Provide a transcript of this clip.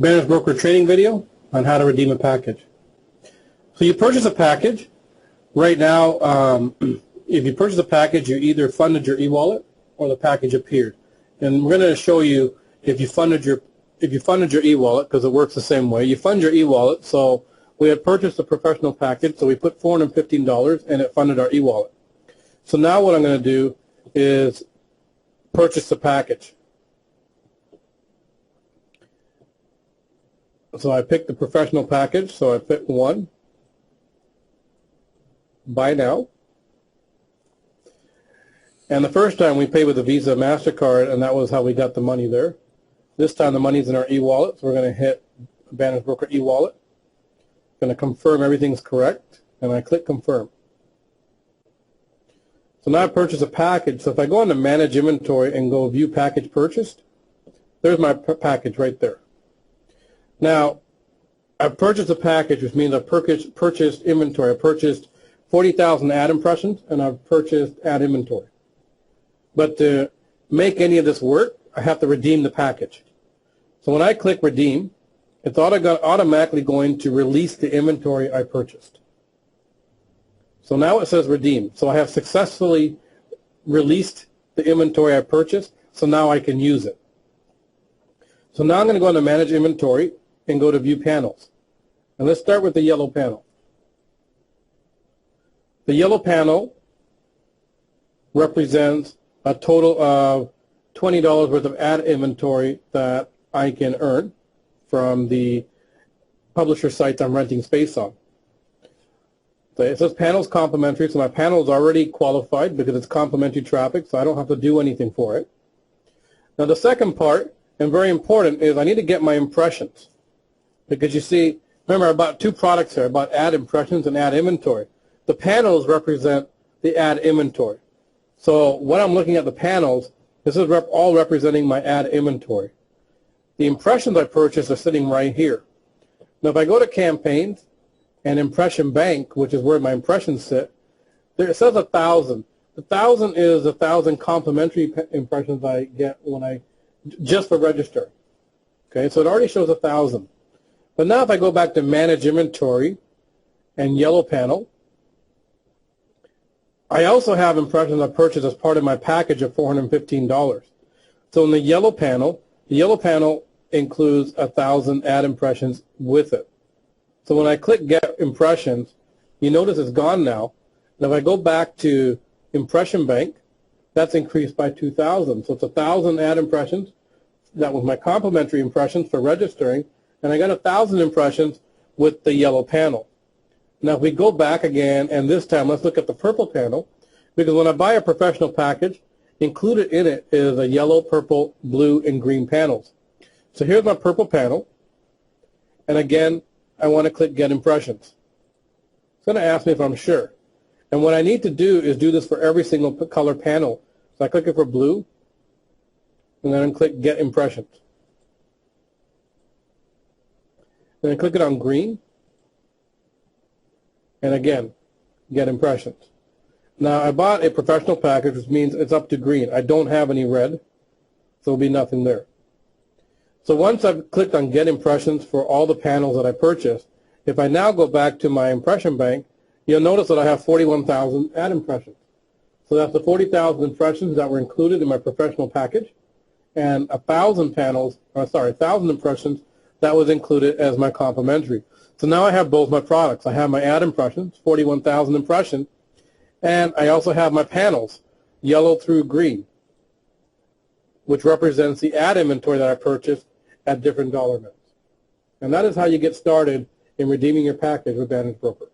Banner's Broker training video on how to redeem a package. So you purchase a package. Right now, if you purchase a package, you either funded your e-wallet or the package appeared. And we're going to show you if you funded your e-wallet, because it works the same way. You fund your e-wallet. So we had purchased a professional package, so we put $415 and it funded our e-wallet. So now what I'm going to do is purchase the package. So I picked the professional package, so I picked one. Buy now. And the first time we paid with a Visa MasterCard, and that was how we got the money there. This time the money's in our e-wallet, so we're going to hit Banner's Broker e-wallet. Going to confirm everything's correct, and I click confirm. So now I purchase a package. So if I go on to Manage Inventory and go View Package Purchased, there's my package right there. Now, I've purchased a package, which means I've purchased inventory. I purchased 40,000 ad impressions, and I've purchased ad inventory. But to make any of this work, I have to redeem the package. So when I click Redeem, it's automatically going to release the inventory I purchased. So now it says Redeem. So I have successfully released the inventory I purchased, so now I can use it. So now I'm going to go into Manage Inventory and go to View Panels. And let's start with the yellow panel. The yellow panel represents a total of $20 worth of ad inventory that I can earn from the publisher sites I'm renting space on. So it says panels complimentary, so my panel is already qualified because it's complimentary traffic, so I don't have to do anything for it. Now the second part, and very important, is I need to get my impressions. Because you see, remember I bought two products here. I bought ad impressions and ad inventory. The panels represent the ad inventory. So when I'm looking at the panels, this is all representing my ad inventory. The impressions I purchased are sitting right here. Now if I go to Campaigns and Impression Bank, which is where my impressions sit, there it says 1,000. The 1,000 is 1,000 complimentary impressions I get when I just for registering. Okay, so it already shows 1,000. But now if I go back to Manage Inventory and Yellow Panel, I also have impressions I purchased as part of my package of $415. So in the yellow panel includes 1,000 ad impressions with it. So when I click Get Impressions, you notice it's gone now. And if I go back to Impression Bank, that's increased by 2,000. So it's 1,000 ad impressions. That was my complimentary impressions for registering. And I got 1,000 impressions with the yellow panel. Now if we go back again, and this time let's look at the purple panel, because when I buy a professional package, included in it is a yellow, purple, blue, and green panels. So here's my purple panel, and again, I want to click Get Impressions. It's going to ask me if I'm sure. And what I need to do is do this for every single color panel. So I click it for blue, and then I click Get Impressions. Then I click it on green, and again, Get Impressions. Now I bought a professional package, which means it's up to green. I don't have any red, so there'll be nothing there. So once I've clicked on Get Impressions for all the panels that I purchased, if I now go back to my impression bank, you'll notice that I have 41,000 ad impressions. So that's the 40,000 impressions that were included in my professional package, and 1,000 impressions that was included as my complimentary. So now I have both my products. I have my ad impressions, 41,000 impressions, and I also have my panels, yellow through green, which represents the ad inventory that I purchased at different dollar amounts. And that is how you get started in redeeming your package with Banner's Broker.